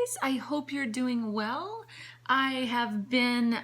guys, I hope you're doing well. I have been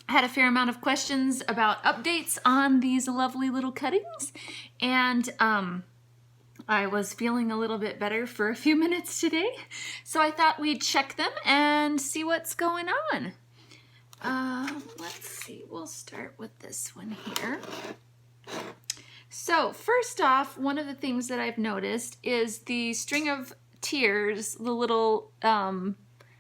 had a fair amount of questions about updates on these lovely little cuttings, and I was feeling a little bit better for a few minutes today, so I thought we'd check them and see what's going on. Let's see, we'll start with this one here. So first off, one of the things that I've noticed is the string of tears, the little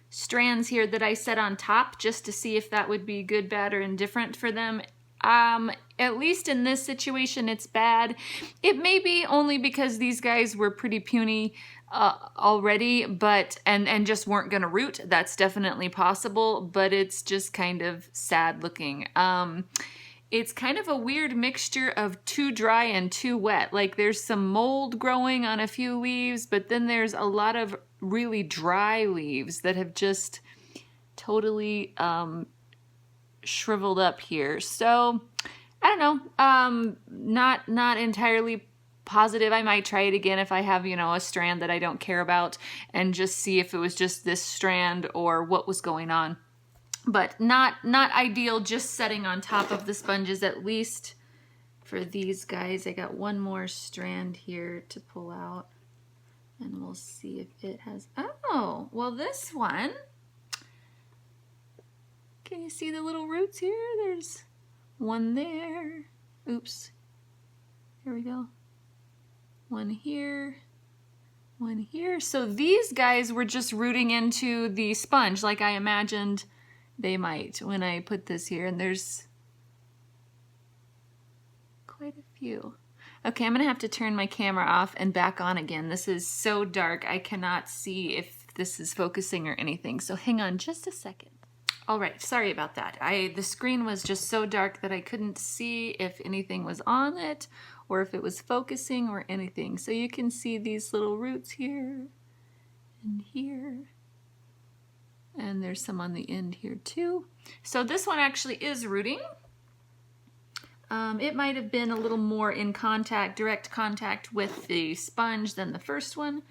strands here that I set on top just to see if that would be good, bad, or indifferent for them. At least in this situation, it's bad. It may be only because these guys were pretty puny already, but and just weren't gonna root. That's definitely possible, but it's just kind of sad looking. It's kind of a weird mixture of too dry and too wet. Like there's some mold growing on a few leaves, but then there's a lot of really dry leaves that have just totally shriveled up here. So I don't know, not entirely positive. I might try it again if I have, you know, a strand that I don't care about and just see if it was just this strand or what was going on. But not ideal just setting on top of the sponges, at least for these guys. I got one more strand here to pull out and we'll see if it has, oh, well this one, can you see the little roots here? There's one there, oops, here we go, one here, one here. So these guys were just rooting into the sponge like I imagined they might when I put this here, and there's quite a few. Okay, I'm gonna have to turn my camera off and back on again. This is so dark, I cannot see if this is focusing or anything, so hang on just a second. All right, sorry about that. The screen was just so dark that I couldn't see if anything was on it or if it was focusing or anything. So you can see these little roots here and here. And there's some on the end here too. So this one actually is rooting. It might have been a little more in contact, direct contact with the sponge than the first one.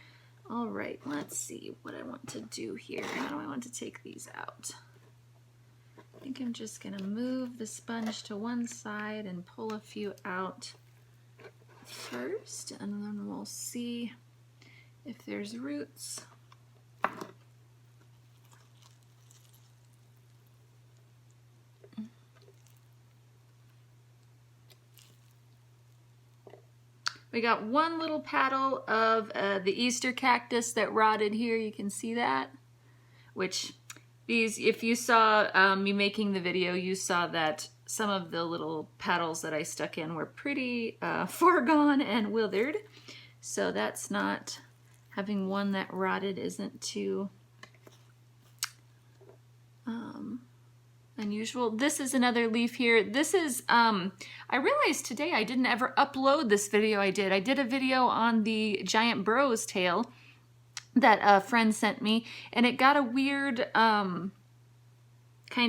All right, let's see what I want to do here. How do I want to take these out? I think I'm just gonna move the sponge to one side and pull a few out first, and then we'll see if there's roots. We got one little petal of the Easter cactus that rotted here. You can see that, which these, if you saw me making the video, you saw that some of the little petals that I stuck in were pretty far gone and withered. So that's not, having one that rotted isn't too unusual. This is another leaf here. This is, I realized today I didn't ever upload this video I did. I did a video on the giant burrow's tail that a friend sent me, and it got a weird kind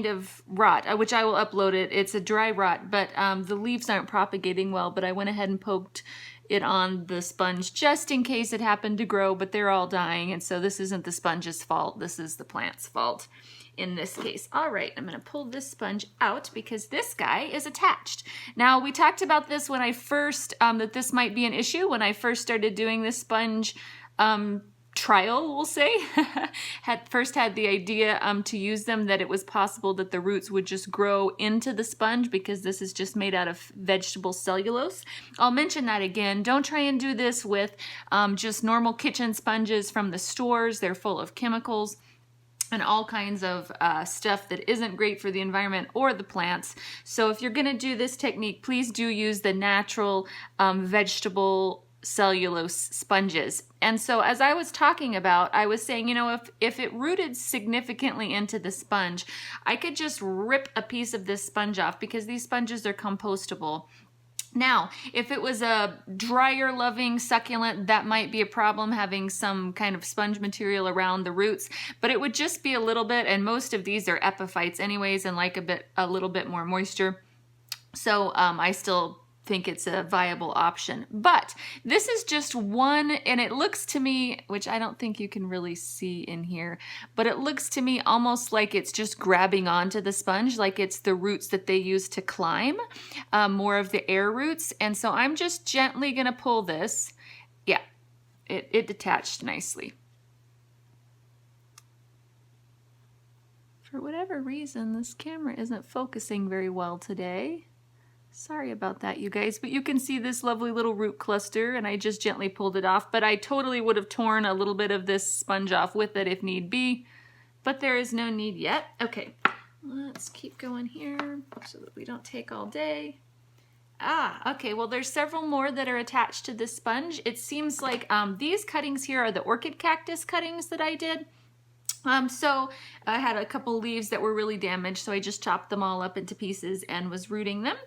of rot, which I will upload it. It's a dry rot, but the leaves aren't propagating well, but I went ahead and poked it on the sponge just in case it happened to grow, but they're all dying, and so this isn't the sponge's fault. This is the plant's fault in this case. All right, I'm gonna pull this sponge out because this guy is attached. Now, we talked about this when I first, that this might be an issue when I first started doing this sponge trial, we'll say. First had the idea to use them, that it was possible that the roots would just grow into the sponge because this is just made out of vegetable cellulose. I'll mention that again. Don't try and do this with just normal kitchen sponges from the stores. They're full of chemicals and all kinds of stuff that isn't great for the environment or the plants. So if you're gonna do this technique, please do use the natural vegetable cellulose sponges. And so as I was talking about, I was saying, you know, if it rooted significantly into the sponge, I could just rip a piece of this sponge off because these sponges are compostable. Now, if it was a drier loving succulent, that might be a problem, having some kind of sponge material around the roots, but it would just be a little bit, and most of these are epiphytes anyways and like a little bit more moisture. So I still think it's a viable option. But this is just one, and it looks to me, which I don't think you can really see in here, but it looks to me almost like it's just grabbing onto the sponge, like it's the roots that they use to climb, more of the air roots. And so I'm just gently gonna pull this. Yeah, it detached nicely. For whatever reason, this camera isn't focusing very well today. Sorry about that, you guys, but you can see this lovely little root cluster, and I just gently pulled it off, but I totally would have torn a little bit of this sponge off with it if need be, but there is no need yet. Okay, let's keep going here so that we don't take all day. Okay, well there's several more that are attached to this sponge. It seems like these cuttings here are the orchid cactus cuttings that I did. So I had a couple leaves that were really damaged, so I just chopped them all up into pieces and was rooting them.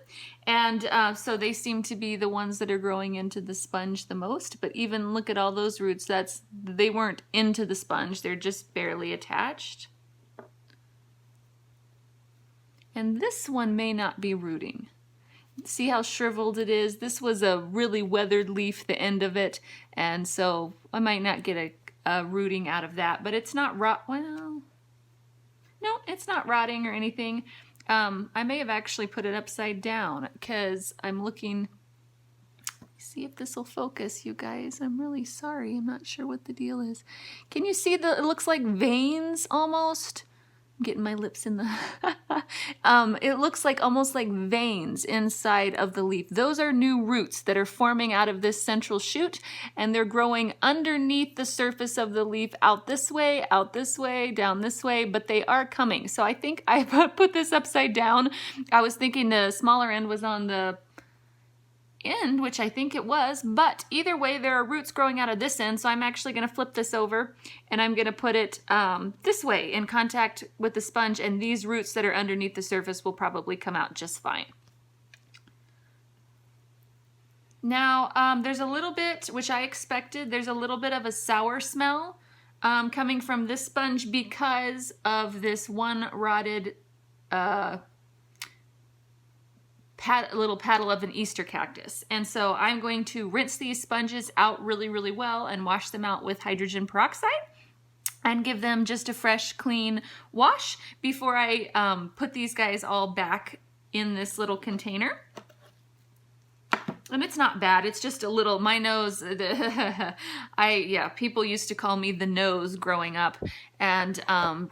And so they seem to be the ones that are growing into the sponge the most, but even look at all those roots, they weren't into the sponge, they're just barely attached. And this one may not be rooting. See how shriveled it is? This was a really weathered leaf, the end of it, and so I might not get a rooting out of that, but it's not well, no, it's not rotting or anything. I may have actually put it upside down because I'm looking, see if this will focus, you guys. I'm really sorry, I'm not sure what the deal is. Can you see it looks like veins almost? I'm getting my lips in the it looks like almost like veins inside of the leaf. Those are new roots that are forming out of this central shoot, and they're growing underneath the surface of the leaf, out this way, down this way, but they are coming. So I think I put this upside down. I was thinking the smaller end was on the end, which I think it was, but either way there are roots growing out of this end, so I'm actually going to flip this over and I'm going to put it this way in contact with the sponge, and these roots that are underneath the surface will probably come out just fine. Now there's a little bit, which I expected, there's a little bit of a sour smell coming from this sponge because of this one rotted little petal of an Easter cactus. And so I'm going to rinse these sponges out really, really well and wash them out with hydrogen peroxide and give them just a fresh, clean wash before I put these guys all back in this little container. And it's not bad, it's just a little, my nose, people used to call me the nose growing up, and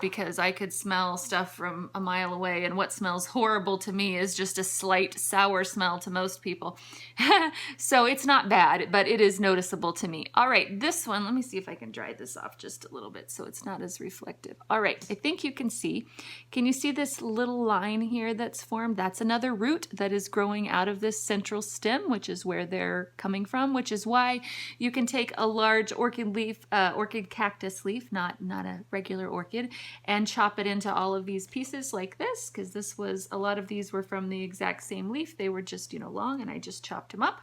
because I could smell stuff from a mile away, and what smells horrible to me is just a slight sour smell to most people. So it's not bad, but it is noticeable to me. All right, this one, let me see if I can dry this off just a little bit so it's not as reflective. All right, I think you can see. Can you see this little line here that's formed? That's another root that is growing out of this central stem, which is where they're coming from, which is why you can take a large orchid leaf, orchid cactus leaf, not a regular orchid, and chop it into all of these pieces like this, because this was, a lot of these were from the exact same leaf. They were just, long, and I just chopped them up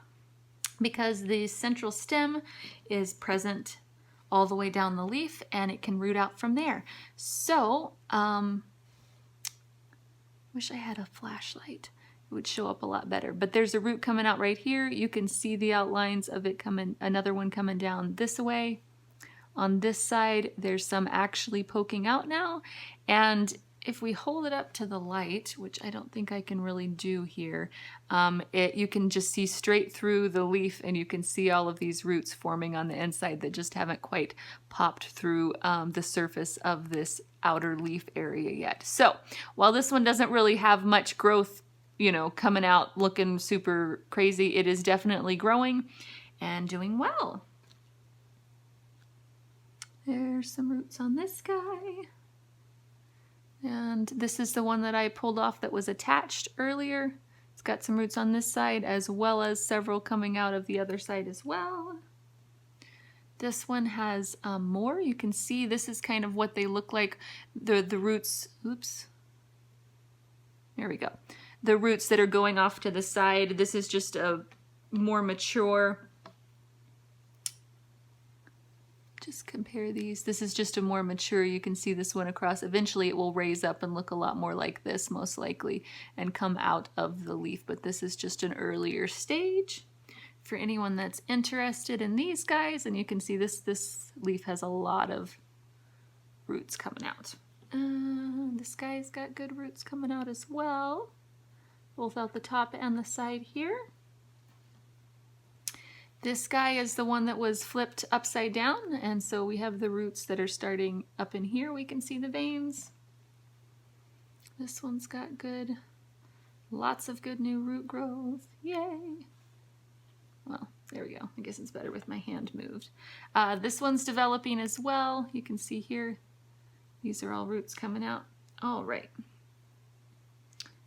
because the central stem is present all the way down the leaf and it can root out from there. So, wish I had a flashlight. It would show up a lot better, but there's a root coming out right here. You can see the outlines of it coming, another one coming down this way. On this side, there's some actually poking out now, and if we hold it up to the light, which I don't think I can really do here, you can just see straight through the leaf, and you can see all of these roots forming on the inside that just haven't quite popped through the surface of this outer leaf area yet. So while this one doesn't really have much growth, coming out looking super crazy, it is definitely growing and doing well. There's some roots on this guy. And this is the one that I pulled off that was attached earlier. It's got some roots on this side as well as several coming out of the other side as well. This one has more. You can see this is kind of what they look like. The roots, oops. There we go. The roots that are going off to the side. This is just a more mature just compare these. This is just a more mature, you can see this one across. Eventually it will raise up and look a lot more like this, most likely, and come out of the leaf, but this is just an earlier stage. For anyone that's interested in these guys, and you can see this leaf has a lot of roots coming out. This guy's got good roots coming out as well, both out the top and the side here. This guy is the one that was flipped upside down, and so we have the roots that are starting up in here. We can see the veins. This one's got good, lots of good new root growth. Yay! Well, there we go. I guess it's better with my hand moved. This one's developing as well. You can see here, these are all roots coming out. All right.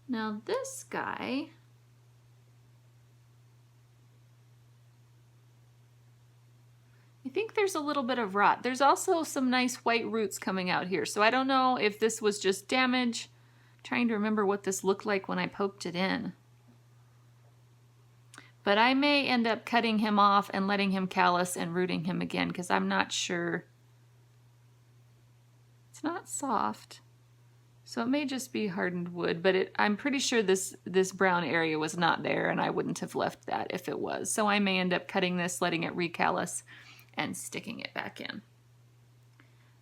Now this guy, I think there's a little bit of rot. There's also some nice white roots coming out here. So I don't know if this was just damage. I'm trying to remember what this looked like when I poked it in. But I may end up cutting him off and letting him callus and rooting him again, because I'm not sure. It's not soft. So it may just be hardened wood, but I'm pretty sure this brown area was not there, and I wouldn't have left that if it was. So I may end up cutting this, letting it recallus, and sticking it back in.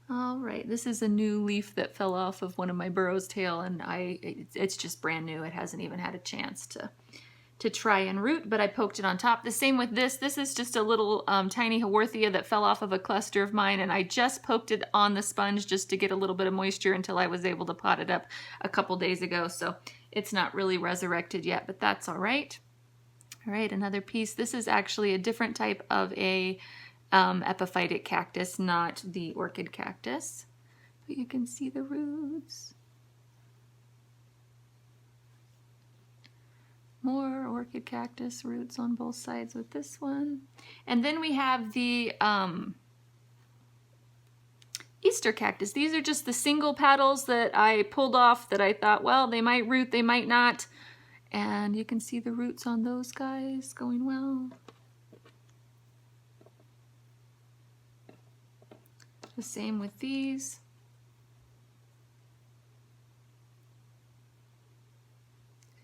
All right, this is a new leaf that fell off of one of my burro's tail, and it's just brand new. It hasn't even had a chance to try and root, but I poked it on top. The same with this. This is just a little tiny Haworthia that fell off of a cluster of mine, and I just poked it on the sponge just to get a little bit of moisture until I was able to pot it up a couple days ago. So it's not really resurrected yet, but that's all right. All right, another piece. This is actually a different type of a epiphytic cactus, not the orchid cactus, but you can see the roots. More orchid cactus roots on both sides with this one. And then we have the Easter cactus. These are just the single petals that I pulled off that I thought, well, they might root, they might not. And you can see the roots on those guys going well. The same with these.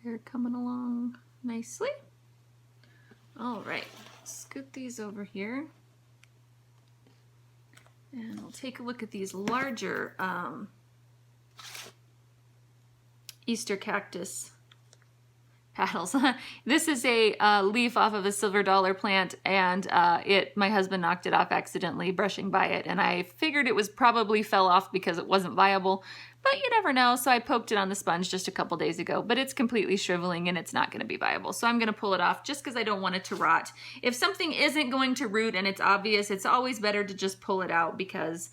They're coming along nicely. All right, scoot these over here. And we'll take a look at these larger Easter cactus petals. This is a leaf off of a silver dollar plant, and my husband knocked it off accidentally brushing by it, and I figured it was probably fell off because it wasn't viable, but you never know, so I poked it on the sponge just a couple days ago, but it's completely shriveling and it's not going to be viable, so I'm going to pull it off just because I don't want it to rot. If something isn't going to root and it's obvious, it's always better to just pull it out, because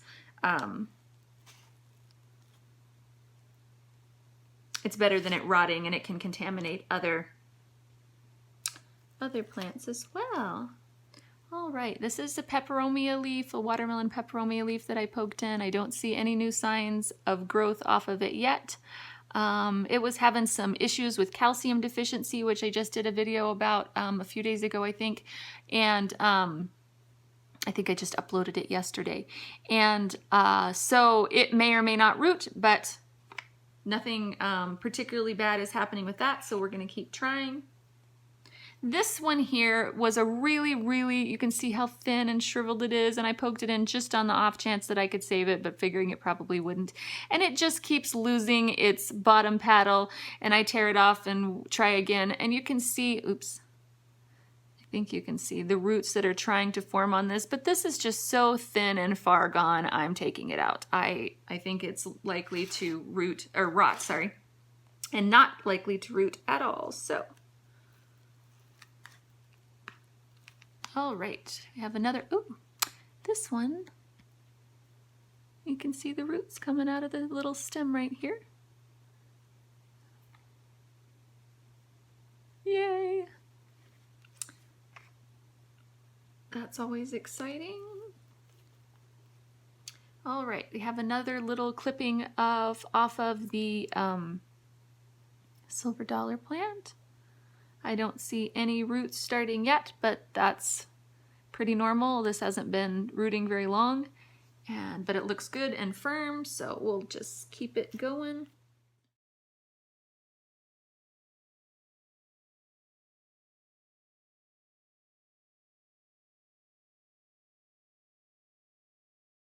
it's better than it rotting, and it can contaminate other plants as well. All right, this is a peperomia leaf, a watermelon peperomia leaf that I poked in. I don't see any new signs of growth off of it yet. It was having some issues with calcium deficiency, which I just did a video about a few days ago, I think. And I think I just uploaded it yesterday. And so it may or may not root, but nothing particularly bad is happening with that, so we're going to keep trying. This one here was a really, you can see how thin and shriveled it is, and I poked it in just on the off chance that I could save it, but figuring it probably wouldn't. And it just keeps losing its bottom paddle, and I tear it off and try again, and you can see, oops, I think you can see the roots that are trying to form on this, but this is just so thin and far gone, I'm taking it out. I think it's likely to root, or rot, sorry, and not likely to root at all, so. All right, we have another, ooh, this one. You can see the roots coming out of the little stem right here. Yay. That's always exciting. All right, we have another little clipping off of the silver dollar plant. I don't see any roots starting yet, but that's pretty normal. This hasn't been rooting very long, but it looks good and firm, so we'll just keep it going.